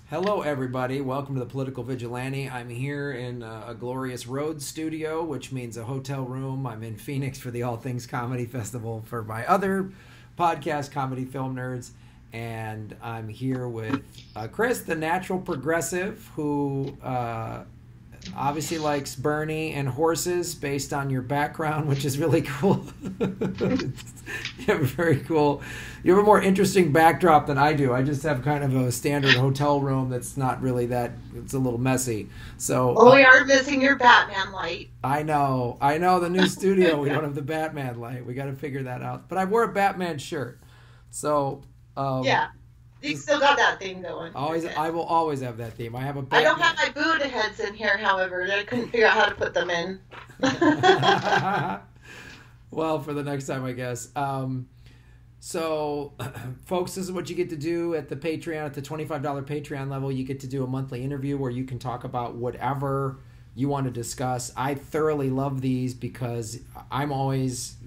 Hello, everybody. Welcome to the Political Vigilante. I'm here in a glorious Rhodes studio, which means a hotel room. I'm in Phoenix for the All Things Comedy Festival for my other podcast, Comedy Film Nerds. And I'm here with Chris, the natural progressive, who obviously likes Bernie and horses based on your background, which is really cool. You have a very cool, you have a more interesting backdrop than I do. I just have kind of a standard hotel room that's not really that, it's a little messy. So we are missing your Batman light. I know, the new studio, we don't have the Batman light. We got to figure that out. But I wore a Batman shirt. So yeah. You still got that theme going. Always, okay. I will always have that theme. I have a Batman. I don't have my Buddha heads in here, however. I couldn't figure out how to put them in. Well, for the next time, I guess. So, folks, this is what you get to do at the Patreon. At the $25 Patreon level, you get to do a monthly interview where you can talk about whatever you want to discuss. I thoroughly love these because I'm always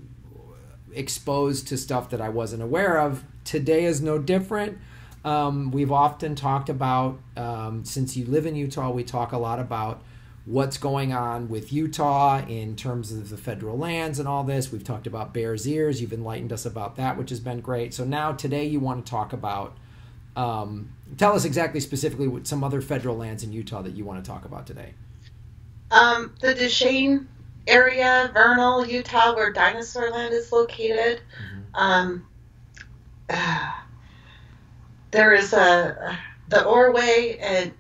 exposed to stuff that I wasn't aware of. Today is no different. We've often talked about, since you live in Utah, we talk a lot about what's going on with Utah in terms of the federal lands and all this. We've talked about Bears Ears. You've enlightened us about that, which has been great. So now today you want to talk about, tell us exactly specifically what some other federal lands in Utah that you want to talk about today. The Duchesne area, Vernal, Utah, where Dinosaur Land is located. Mm-hmm. There is the Orway and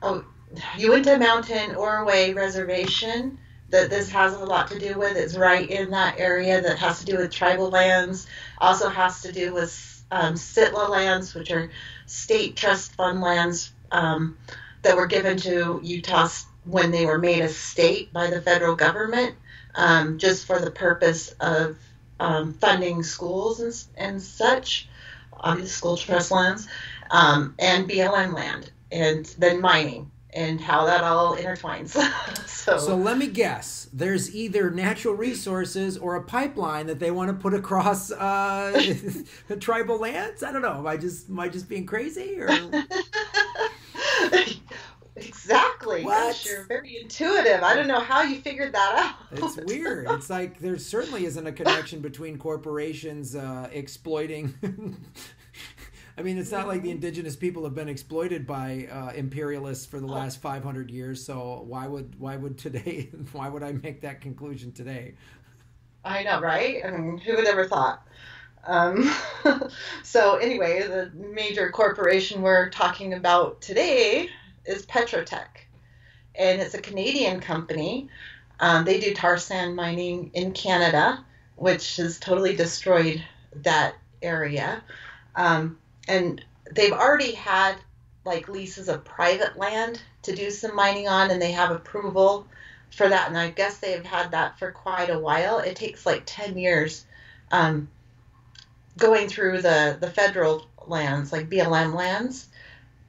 Uinta Mountain Orway Reservation that this has a lot to do with. It's right in that area that has to do with tribal lands. Also has to do with SITLA lands, which are state trust fund lands that were given to Utah when they were made a state by the federal government, just for the purpose of funding schools and such. Obviously, school trust lands, and BLM land, and then mining, and how that all intertwines. So let me guess. There's either natural resources or a pipeline that they want to put across tribal lands. I don't know. Am I just being crazy? Or exactly. What? Gosh, you're very intuitive. I don't know how you figured that out. It's weird. It's like there certainly isn't a connection between corporations exploiting. I mean, it's not like the indigenous people have been exploited by imperialists for the last 500 years. So why would I make that conclusion today? I know, right? I mean, who would ever thought? So anyway, the major corporation we're talking about today is Petrotech, and it's a Canadian company. They do tar sand mining in Canada, which has totally destroyed that area. And they've already had like leases of private land to do some mining on, and they have approval for that. And I guess they've had that for quite a while. It takes like 10 years going through the federal lands, like BLM lands.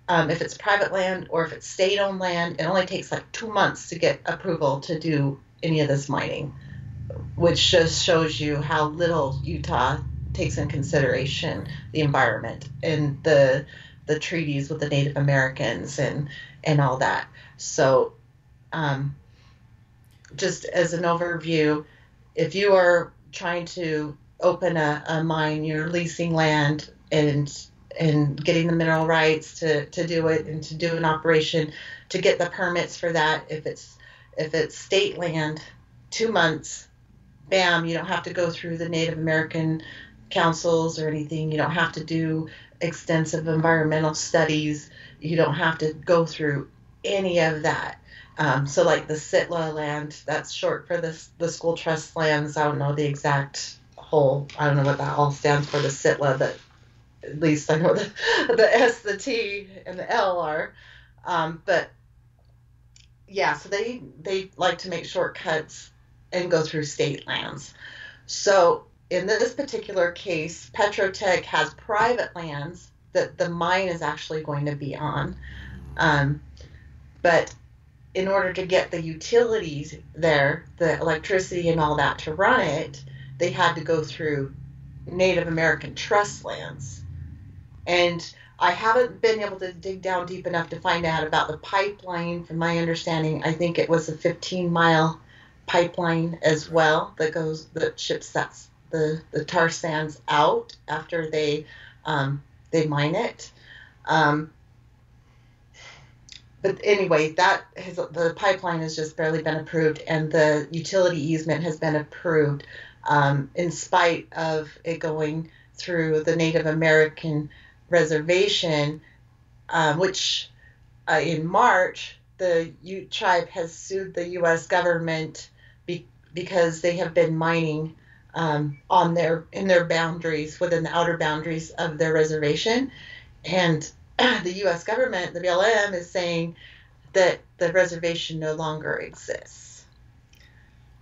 If it's private land or if it's state-owned land, it only takes like 2 months to get approval to do any of this mining, which just shows you how little Utah takes in consideration the environment and the treaties with the Native Americans and all that. So just as an overview, if you are trying to open a mine, you're leasing land and getting the mineral rights to do it and to do an operation, to get the permits for that. If it's state land, 2 months, bam, you don't have to go through the Native American councils or anything. You don't have to do extensive environmental studies. You don't have to go through any of that. So like the SITLA land, that's short for the school trust lands. I don't know the exact whole, I don't know what that all stands for, the SITLA, but at least I know the S, the T, and the L are. But yeah, so they like to make shortcuts and go through state lands. So in this particular case, Petrotech has private lands that the mine is actually going to be on. But in order to get the utilities there, the electricity and all that to run it, they had to go through Native American trust lands. And I haven't been able to dig down deep enough to find out about the pipeline. From my understanding, I think it was a 15-mile pipeline as well that ships the tar sands out after they mine it. But anyway, the pipeline has just barely been approved, and the utility easement has been approved in spite of it going through the Native American reservation, which in March, the Ute Tribe has sued the U.S. government because they have been mining in their boundaries, within the outer boundaries of their reservation. And the U.S. government, the BLM, is saying that the reservation no longer exists.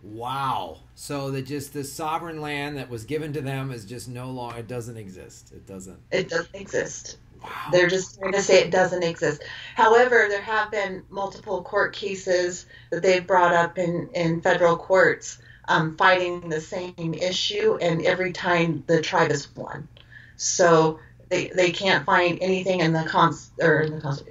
Wow. So that just the sovereign land that was given to them is just no longer, it doesn't exist. It doesn't exist. Wow. They're just trying to say it doesn't exist. However, there have been multiple court cases that they've brought up in federal courts fighting the same issue, and every time the tribe has won. So they can't find anything in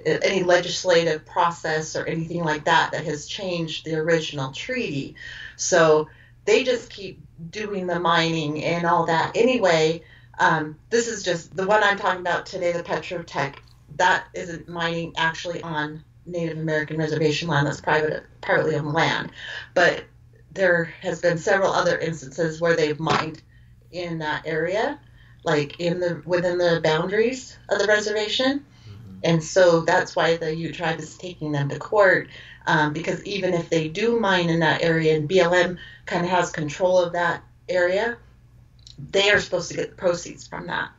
any legislative process or anything like that has changed the original treaty. So they just keep doing the mining and all that. Anyway, this is just the one I'm talking about today, the Petrotech. That isn't mining actually on Native American reservation land. That's privately owned land. But there has been several other instances where they've mined in that area, like within the boundaries of the reservation. Mm-hmm. And so that's why the Ute Tribe is taking them to court, because even if they do mine in that area and BLM kind of has control of that area, they are supposed to get the proceeds from that,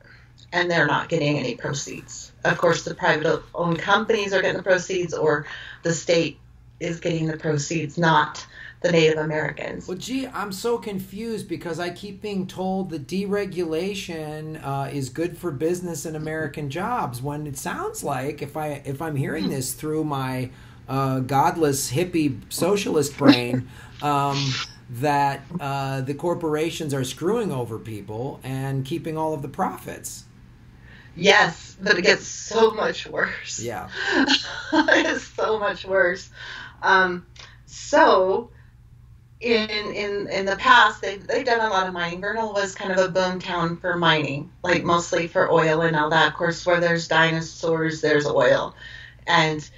and they're not getting any proceeds. Of course, the private owned companies are getting the proceeds, or the state is getting the proceeds, not the Native Americans. Well, gee, I'm so confused because I keep being told that deregulation is good for business and American jobs, when it sounds like, if I'm hearing this through my godless hippie socialist brain, that the corporations are screwing over people and keeping all of the profits. Yes, but it gets so much worse. Yeah. It's so much worse. So in the past, they've done a lot of mining. Vernal was kind of a boom town for mining, like mostly for oil and all that. Of course, where there's dinosaurs, there's oil. And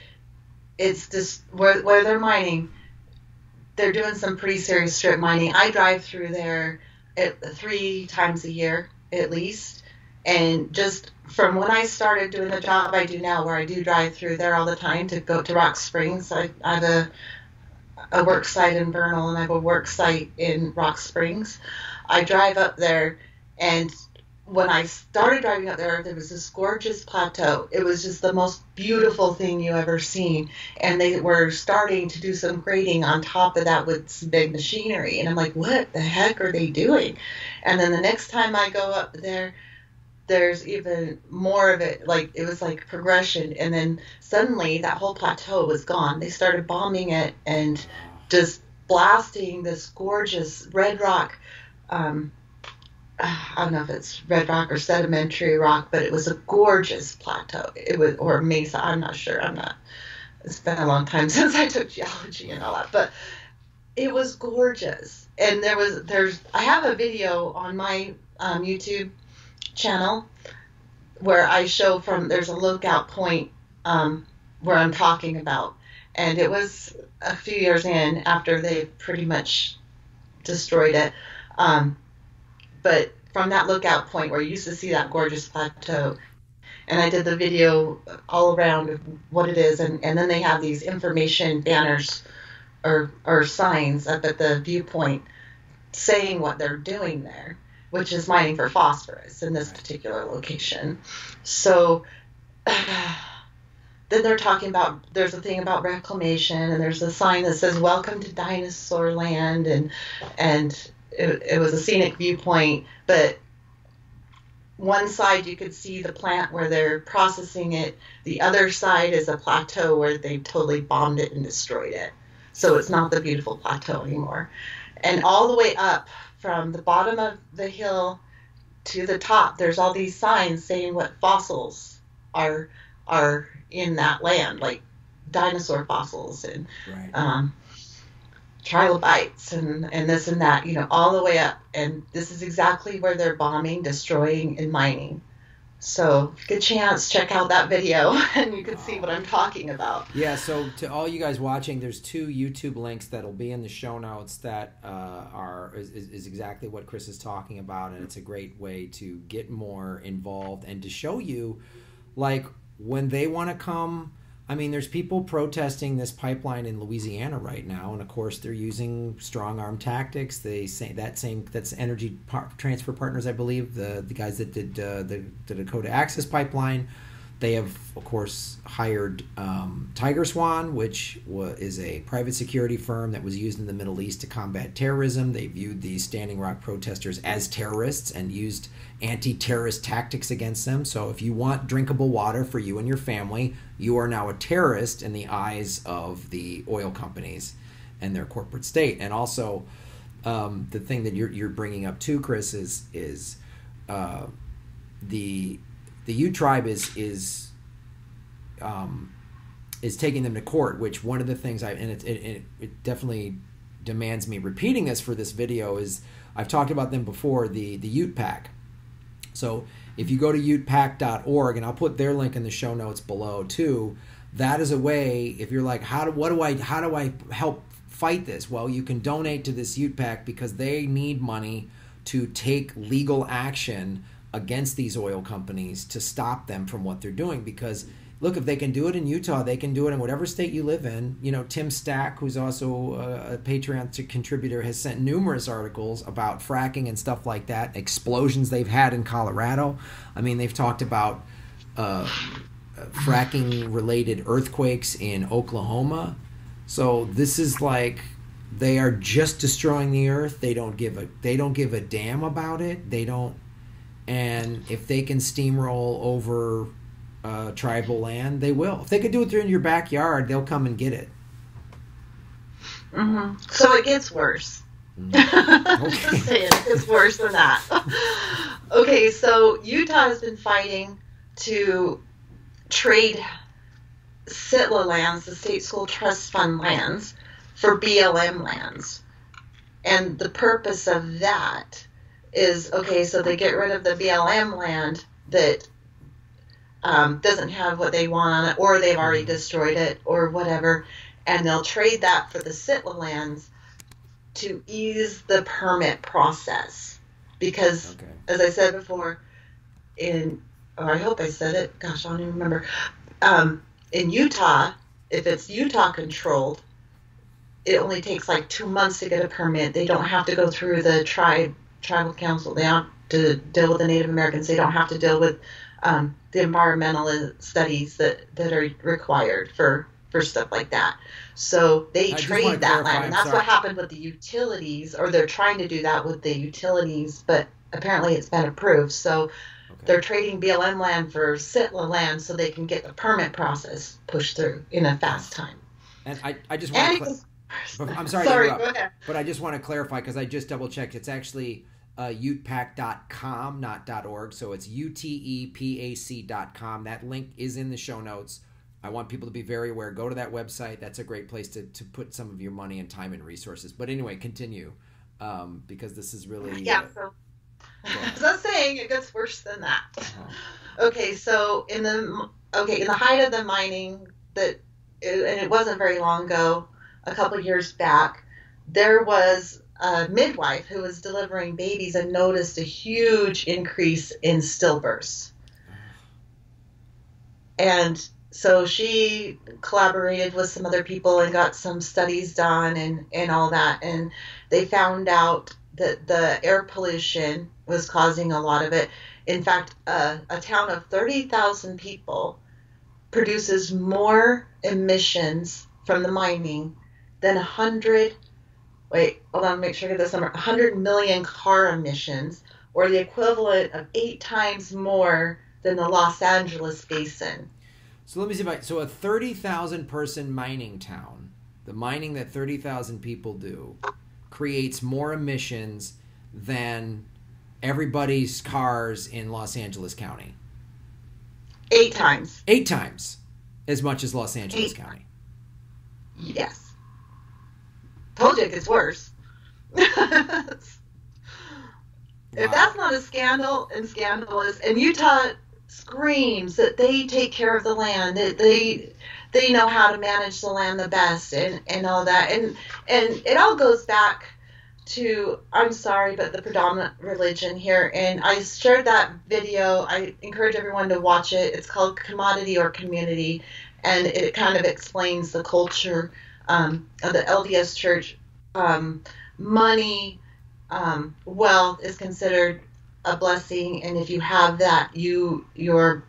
it's just where they're mining, they're doing some pretty serious strip mining. I drive through there 3 times a year at least. And just from when I started doing the job I do now, where I do drive through there all the time to go to Rock Springs, I have a work site in Vernal and I have a work site in Rock Springs. I drive up there, and when I started driving up there was this gorgeous plateau. It was just the most beautiful thing you ever seen. And they were starting to do some grading on top of that with some big machinery. And I'm like, what the heck are they doing? And then the next time I go up there, there's even more of it. Like, it was like progression. And then suddenly that whole plateau was gone. They started bombing it and just blasting this gorgeous red rock. I don't know if it's red rock or sedimentary rock, but it was a gorgeous plateau. It was, or mesa, I'm not sure. It's been a long time since I took geology and all that, but it was gorgeous. And I have a video on my YouTube channel where I show there's a lookout point where I'm talking about, and it was a few years in after they pretty much destroyed it. But from that lookout point where you used to see that gorgeous plateau, and I did the video all around what it is, and then they have these information banners or signs up at the viewpoint saying what they're doing there, which is mining for phosphorus in this particular location. So then they're talking about, there's a thing about reclamation, and there's a sign that says welcome to dinosaur land, and it was a scenic viewpoint, but one side you could see the plant where they're processing it. The other side is a plateau where they totally bombed it and destroyed it. So it's not the beautiful plateau anymore. And all the way up from the bottom of the hill to the top, there's all these signs saying what fossils are in that land, like dinosaur fossils and Right. trilobites and this and that, all the way up. And this is exactly where they're bombing, destroying, and mining. So, if you get a chance, check out that video and you can see what I'm talking about. Yeah, so to all you guys watching, there's 2 YouTube links that'll be in the show notes that is exactly what Chris is talking about, and it's a great way to get more involved and to show you, like, when they want to come. I mean, there's people protesting this pipeline in Louisiana right now, and of course they're using strong arm tactics. They say that's Energy Transfer Partners, I believe, the guys that did the Dakota Access Pipeline. They have, of course, hired Tiger Swan, which is a private security firm that was used in the Middle East to combat terrorism. They viewed these Standing Rock protesters as terrorists and used anti-terrorist tactics against them. So if you want drinkable water for you and your family, you are now a terrorist in the eyes of the oil companies and their corporate state. And also, the thing that you're bringing up too, Chris, is the Ute Tribe is taking them to court. Which one of the things it definitely demands me repeating this for this video is I've talked about them before, the Ute Pack. So if you go to utepack.org, and I'll put their link in the show notes below too, that is a way, if you're like, how do I help fight this? Well, you can donate to this Ute Pack because they need money to take legal action against these oil companies to stop them from what they're doing. Because look, if they can do it in Utah, they can do it in whatever state you live in. Tim Stack, who's also a Patreon contributor, has sent numerous articles about fracking and stuff like that, explosions they've had in Colorado. I mean, they've talked about fracking-related earthquakes in Oklahoma. So this is like, they are just destroying the earth. They don't give a damn about it. They don't. And if they can steamroll over tribal land, they will. If they could do it in your backyard, they'll come and get it. Mm-hmm. So it gets worse. Mm-hmm. Okay. Just saying, it gets worse than that. Okay, so Utah has been fighting to trade SITLA lands, the State School Trust Fund lands, for BLM lands. And the purpose of that is, okay, so they get rid of the BLM land that doesn't have what they want on it, or they've already destroyed it, or whatever, and they'll trade that for the SITLA lands to ease the permit process. Because, as I said before, I hope I said it, gosh, I don't even remember, in Utah, if it's Utah controlled, it only takes like 2 months to get a permit. They don't have to go through the tribal council. They don't have to deal with the Native Americans. They don't have to deal with the environmental studies that are required for stuff like that. So they trade that land. And that's what happened with the utilities, or they're trying to do that with the utilities, but apparently it's been approved. So they're trading BLM land for SITLA land so they can get the permit process pushed through in a fast time. And I just want to... I'm sorry to interrupt, go ahead. But I just want to clarify, because I just double-checked. It's actually utepack.com, not .org. So it's utepac.com. That link is in the show notes. I want people to be very aware. Go to that website. That's a great place to put some of your money and time and resources. But anyway, continue, because this is really... Yeah, so as I was saying, it gets worse than that. Okay, so in the height of the mining, and it wasn't very long ago, a couple years back, there was a midwife who was delivering babies and noticed a huge increase in stillbirths. And so she collaborated with some other people and got some studies done and all that. And they found out that the air pollution was causing a lot of it. In fact, a town of 30,000 people produces more emissions from the mining than 100 million car emissions, or the equivalent of 8 times more than the Los Angeles basin. So let me see so a 30,000 person mining town, the mining that 30,000 people do, creates more emissions than everybody's cars in Los Angeles County. 8 times. 8 times as much as Los Angeles County. Yes. Told you it gets worse. If that's not a scandal and scandalous, and Utah screams that they take care of the land, that they know how to manage the land the best, and all that, and it all goes back to, I'm sorry, but the predominant religion here. And I shared that video. I encourage everyone to watch it. It's called Commodity or Community, and it kind of explains the culture of the LDS Church. Money, wealth is considered a blessing, and if you have that, you're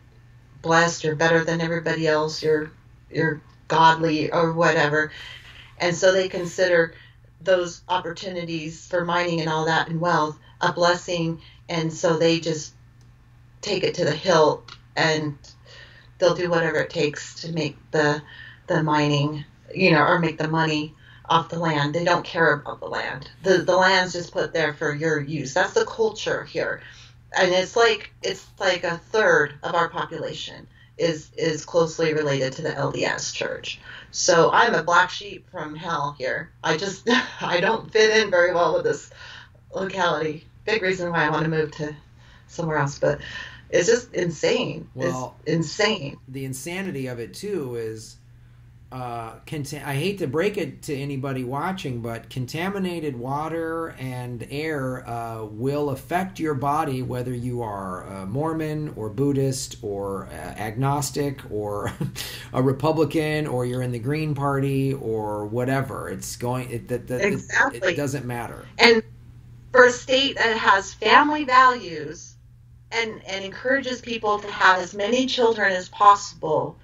blessed, you're better than everybody else, you're godly or whatever. And so they consider those opportunities for mining and all that and wealth a blessing, and so they just take it to the hilt, and they'll do whatever it takes to make the mining, or make the money off the land. They don't care about the land. The land's just put there for your use. That's the culture here. And it's like a third of our population is closely related to the LDS Church. So I'm a black sheep from hell here. I don't fit in very well with this locality. Big reason why I want to move to somewhere else, but it's just insane. Well, it's insane. The insanity of it too is, I hate to break it to anybody watching, but contaminated water and air will affect your body, whether you are Mormon or Buddhist or agnostic or a Republican, or you're in the Green Party or whatever. Exactly. It doesn't matter. And for a state that has family values and encourages people to have as many children as possible,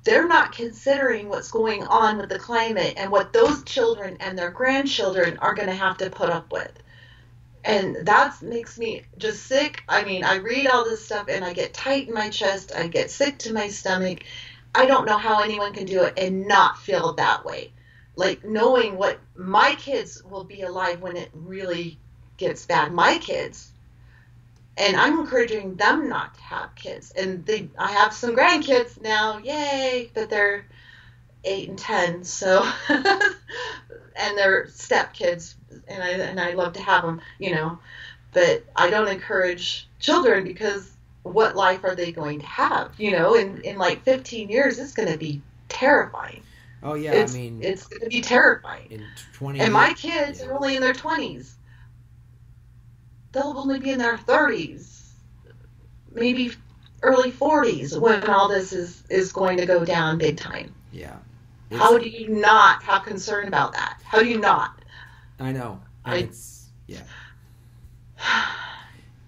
they're not considering what's going on with the climate and what those children and their grandchildren are going to have to put up with. And that makes me just sick. I mean, I read all this stuff and I get tight in my chest. I get sick to my stomach. I don't know how anyone can do it and not feel that way. Like, knowing what my kids will be alive when it really gets bad. My kids. And I'm encouraging them not to have kids. And I have some grandkids now, yay! But they're 8 and 10, so and they're stepkids, and I love to have them, But I don't encourage children, because what life are they going to have? In like 15 years, it's going to be terrifying. Oh yeah, it's going to be terrifying. In 20 and my kids are only in their 20s. They'll only be in their 30s, maybe early 40s, when all this is going to go down big time. Yeah. How do you not have concern about that? How do you not? I know. It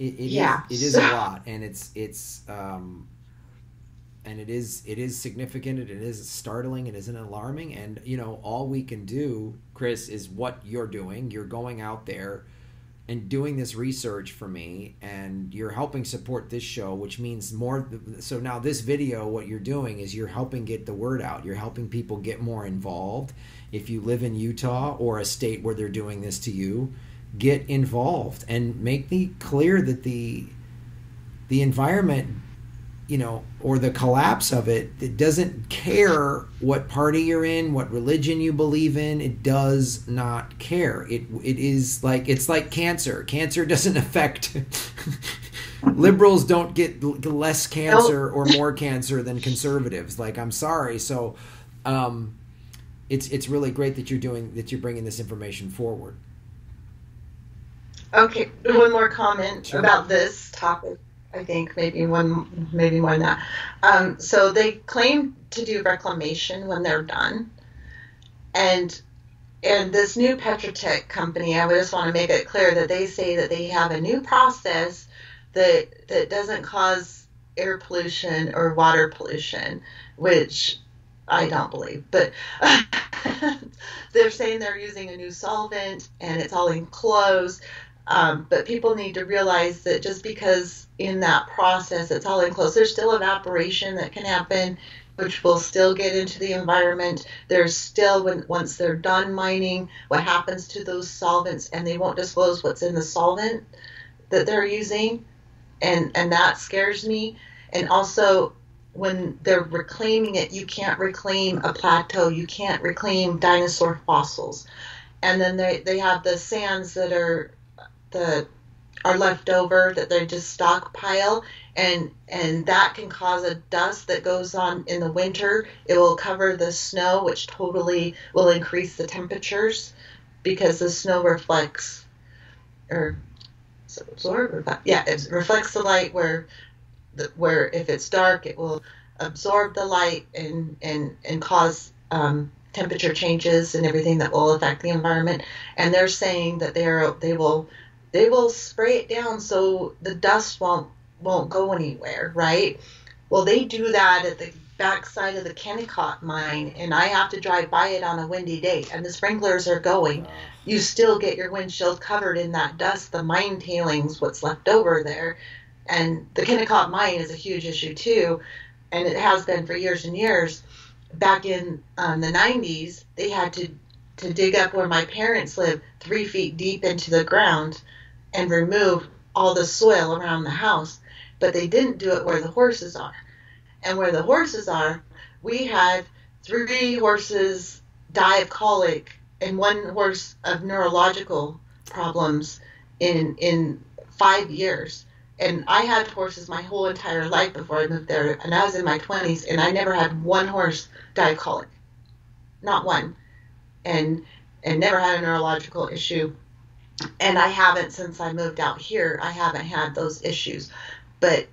is a lot, and it is significant, it is startling, it is alarming, and all we can do, Chris, is what you're doing. You're going out there and doing this research for me, and you're helping support this show, which means more. So now this video, what you're doing is you're helping get the word out. You're helping people get more involved. If you live in Utah or a state where they're doing this to you, get involved and make it clear that the environment, or the collapse of it doesn't care what party you're in, what religion you believe in. It does not care. It's like cancer. Cancer doesn't affect liberals don't get less cancer or more cancer than conservatives. Like, I'm sorry. So it's really great that you're bringing this information forward. Okay, one more comment about this topic. I think maybe more than that. So they claim to do reclamation when they're done, and this new Petrotech company, I just want to make it clear that they say that they have a new process that doesn't cause air pollution or water pollution, which I don't believe. But they're saying they're using a new solvent and it's all enclosed. But people need to realize that just because in that process it's all enclosed, there's still evaporation that can happen, which will still get into the environment. There's still, once they're done mining, what happens to those solvents, and they won't disclose what's in the solvent that they're using, and that scares me. And also, when they're reclaiming it, you can't reclaim a plateau, you can't reclaim dinosaur fossils. And then they have the sands that are left over that they just stockpile, and that can cause a dust that goes on in the winter. It will cover the snow, which totally will increase the temperatures because the snow reflects or it reflects the light where if it's dark, it will absorb the light and cause temperature changes and everything that will affect the environment. And they're saying that they will spray it down so the dust won't go anywhere, right? Well, they do that at the backside of the Kennecott mine, and I have to drive by it on a windy day, and the sprinklers are going. You still get your windshield covered in that dust, the mine tailings, what's left over there. And the Kennecott mine is a huge issue too, and it has been for years and years. Back in the 90s, they had to dig up where my parents live 3 feet deep into the ground and remove all the soil around the house. But they didn't do it where the horses are. And where the horses are, we had 3 horses die of colic and 1 horse of neurological problems in 5 years. And I had horses my whole entire life before I moved there, and I was in my 20s, and I never had 1 horse die of colic. Not one. And never had a neurological issue. And I haven't since I moved out here. I haven't had those issues. But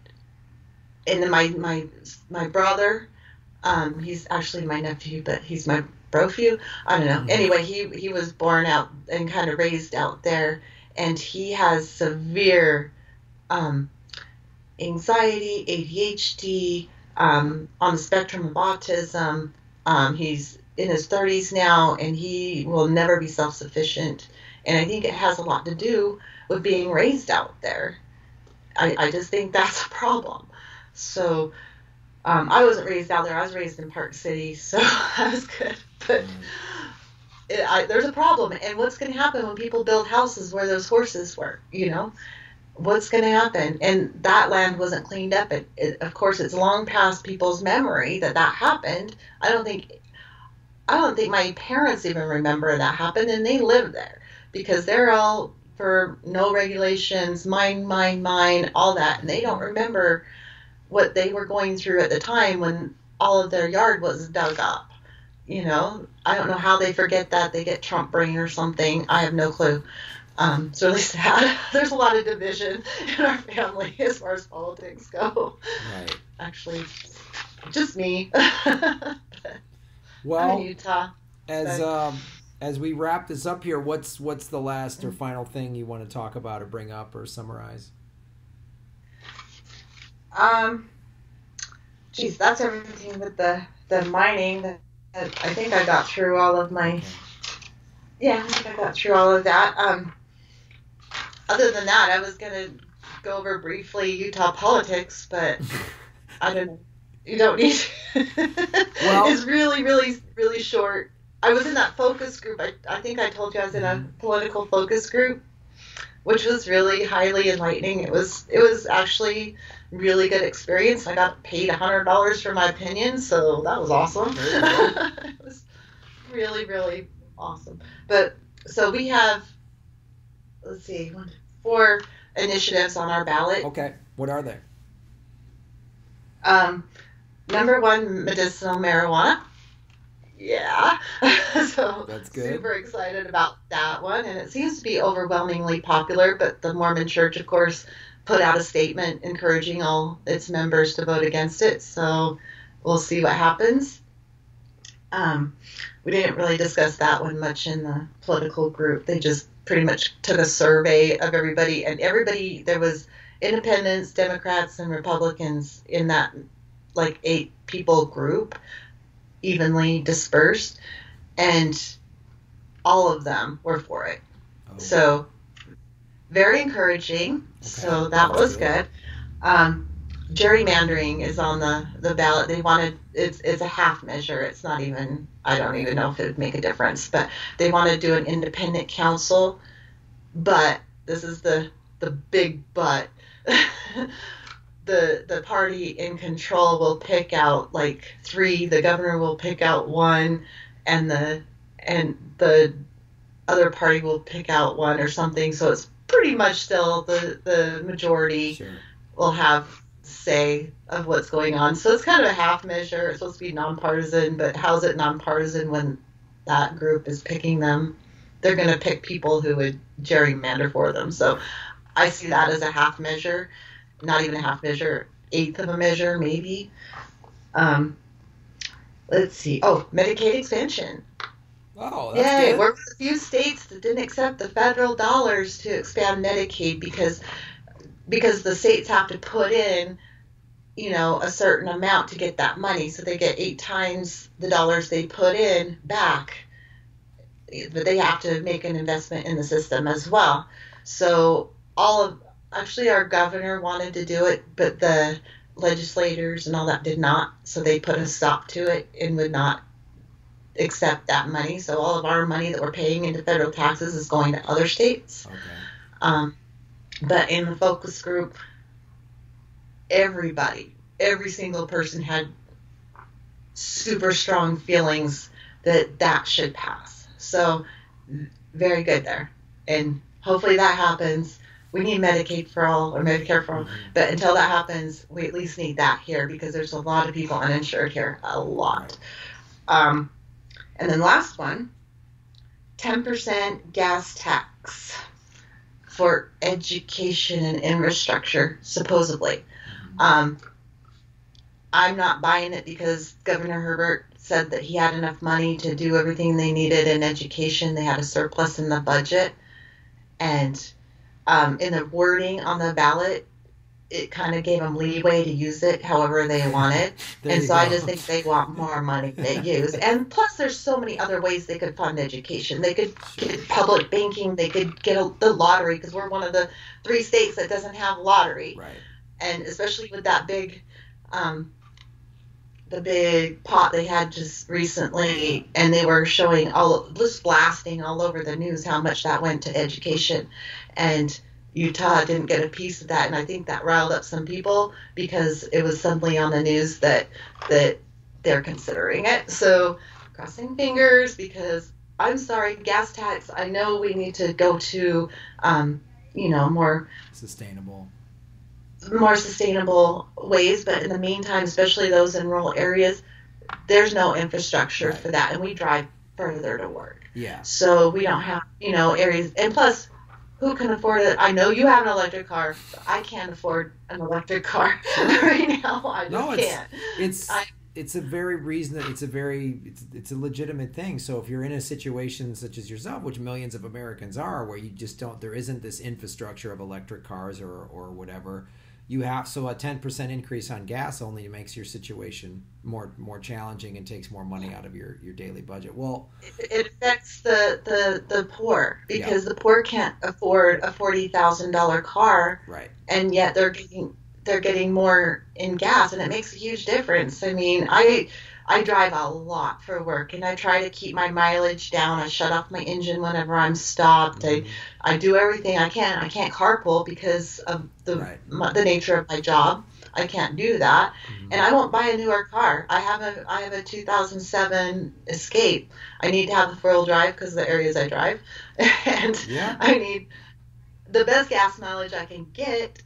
and then my brother, he's actually my nephew, but he's my brofew. I don't know. Anyway, he was born out and kind of raised out there, and he has severe anxiety, ADHD, on the spectrum of autism. He's in his 30s now, and he will never be self-sufficient. And I think it has a lot to do with being raised out there. I just think that's a problem. So I wasn't raised out there. I was raised in Park City, so that was good. But there's a problem. And what's going to happen when people build houses where those horses were, What's going to happen? And that land wasn't cleaned up. Of course, it's long past people's memory that happened. I don't think my parents even remember that happened, and they live there because they're all for no regulations, mine, all that, and they don't remember what they were going through at the time when all of their yard was dug up. I don't know how they forget that. They get Trump brain or something. I have no clue. It's really sad. There's a lot of division in our family as far as politics go. Right. Actually, just me. Well, I'm in Utah. As we wrap this up here, what's the last or final thing you want to talk about or bring up or summarize? That's everything with the mining. I think I got through all of my. Yeah, I think I got through all of that. Other than that, I was gonna go over briefly Utah politics, but I don't. You don't need. Well, it's really, really, really short. I was in that focus group. I think I told you I was in a political focus group, which was really highly enlightening. It was actually really good experience. I got paid $100 for my opinion, so that was awesome. It was really, really awesome. But so we have, let's see, 4 initiatives on our ballot. Okay, what are they? Number 1, medicinal marijuana. Yeah. So that's good. Super excited about that one, and it seems to be overwhelmingly popular, but the Mormon Church, of course, put out a statement encouraging all its members to vote against it, so we'll see what happens. We didn't really discuss that one much in the political group. They just pretty much took a survey of everybody, and there was independents, Democrats, and Republicans in that 8 people group, evenly dispersed, and all of them were for it. Oh. So very encouraging. Okay. So that was good. Gerrymandering is on the ballot. They wanted it's a half measure. It's not even, I don't even know if it would make a difference, but they want to do an independent council. But this is the big but. the party in control will pick out like three, the governor will pick out one, and the other party will pick out one or something. So it's pretty much still the majority Sure. will have say of what's going on. So it's kind of a half measure. It's supposed to be nonpartisan, but how's it nonpartisan when that group is picking them? They're going to pick people who would gerrymander for them. So I see that as a half measure, not even a half measure, eighth of a measure, maybe. Let's see. Oh, Medicaid expansion. Oh, that's Yay, good. we're one of the few states that didn't accept the federal dollars to expand Medicaid because the states have to put in, a certain amount to get that money. So they get 8 times the dollars they put in back. But they have to make an investment in the system as well. So actually our governor wanted to do it, but the legislators and all that did not. So they put a stop to it and would not accept that money. So all of our money that we're paying into federal taxes is going to other states. Okay. But in the focus group, every single person had super strong feelings that should pass. So very good there. And hopefully that happens. We need Medicaid for all or Medicare for all. But until that happens, we at least need that here because there's a lot of people uninsured here. A lot. And then last one, 10% gas tax for education and infrastructure, supposedly. I'm not buying it because Governor Herbert said that he had enough money to do everything they needed in education. They had a surplus in the budget. And in the wording on the ballot, it kind of gave them leeway to use it however they wanted. And so I just think they want more money to use. And plus, there's so many other ways they could fund education. They could get public banking. They could get the lottery because we're one of the 3 states that doesn't have lottery. Right. And especially with that big, the big pot they had just recently, and they were showing just blasting all over the news how much that went to education. And Utah didn't get a piece of that, and I think that riled up some people because it was suddenly on the news that they're considering it. So crossing fingers because I'm sorry, gas tax. I know we need to go to, more sustainable ways, but in the meantime, especially those in rural areas, there's no infrastructure for that, and we drive further to work. Yeah. So we don't have, areas, and plus, who can afford it? I know you have an electric car. I can't afford an electric car right now. I just can't. It's a very it's a legitimate thing. So if you're in a situation such as yourself, which millions of Americans are, where there isn't this infrastructure of electric cars or whatever, you have, so a 10% increase on gas only makes your situation more challenging and takes more money out of your daily budget. Well, it affects the poor because the poor can't afford a $40,000 car, right? And yet they're getting more in gas, and it makes a huge difference. I mean, I drive a lot for work, and I try to keep my mileage down. I shut off my engine whenever I'm stopped. I do everything I can. I can't carpool because of the nature of my job. I can't do that, and I won't buy a newer car. I have a 2007 Escape. I need to have a 4-wheel drive because of the areas I drive, and I need the best gas mileage I can get.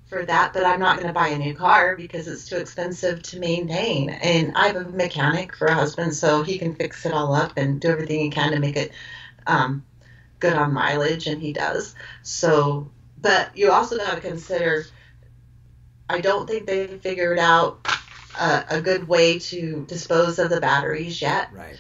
For that, but I'm not going to buy a new car because it's too expensive to maintain. And I have a mechanic for a husband, so he can fix it all up and do everything he can to make it good on mileage, and he does. So, but you also got to consider, I don't think they've figured out a good way to dispose of the batteries yet. Right.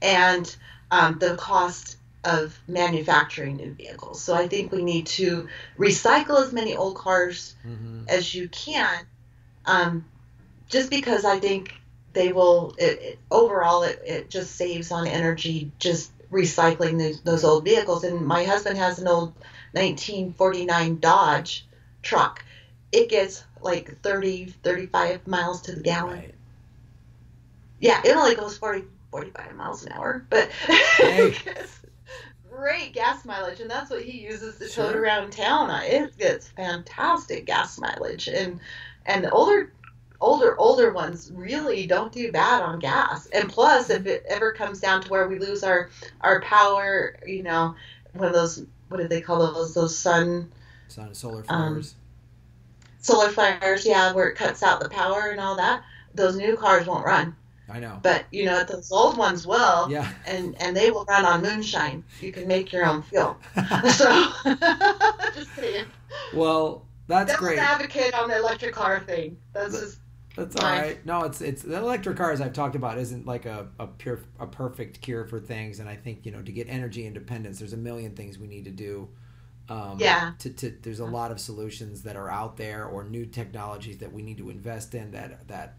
And the cost of manufacturing new vehicles. So I think we need to recycle as many old cars as you can, just because I think they will, overall it just saves on energy just recycling those old vehicles. And my husband has an old 1949 Dodge truck. It gets like 35 miles to the gallon. Right. Yeah, it only goes 45 miles an hour, but great gas mileage, and that's what he uses to tote around town. It gets fantastic gas mileage, and the older ones really don't do bad on gas. And plus, if it ever comes down to where we lose our power, you know, one of those, what do they call those solar flares. Solar flares, yeah, where it cuts out the power and all that. Those new cars won't run. I know. But, you know, those old ones will. Yeah. And they will run on moonshine. You can make your own fuel. So, just saying. Well, that's great. Devil's advocate on the electric car thing. That's all right. No, it's the electric cars I've talked about isn't like a perfect cure for things. And I think, you know, to get energy independence, there's a million things we need to do. There's a lot of solutions that are out there, or new technologies that we need to invest in that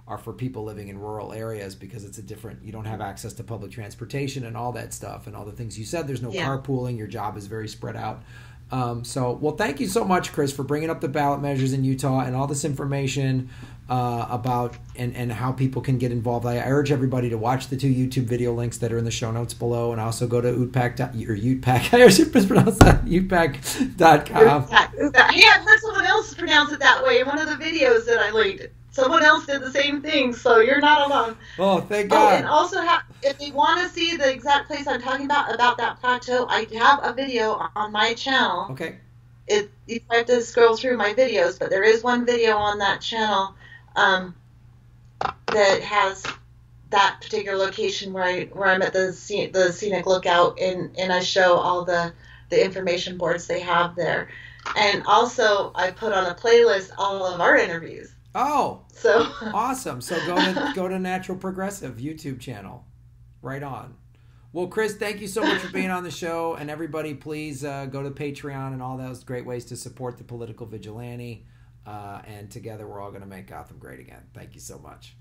are for people living in rural areas, because it's you don't have access to public transportation and all that stuff and all the things you said. There's no carpooling. Your job is very spread out. Well, thank you so much, Chris, for bringing up the ballot measures in Utah and all this information about and how people can get involved. I urge everybody to watch the 2 YouTube video links that are in the show notes below, and also go to UTPAC. I always mispronounce that. UTPAC.com. Yeah, I've heard someone else pronounce it that way in one of the videos that I linked. Someone else did the same thing, so you're not alone. Oh, thank God. And also, if you want to see the exact place I'm talking about that plateau, I have a video on my channel. Okay. You have to scroll through my videos, but there is one video on that channel that has that particular location where I'm at the scenic lookout, and I show all the information boards they have there. And also, I put on a playlist all of our interviews. Oh, so awesome! So go to Natural Progressive YouTube channel. Right on. Well, Chris, thank you so much for being on the show, and everybody, please go to Patreon and all those great ways to support the political vigilante. And together, we're all going to make Gotham great again. Thank you so much.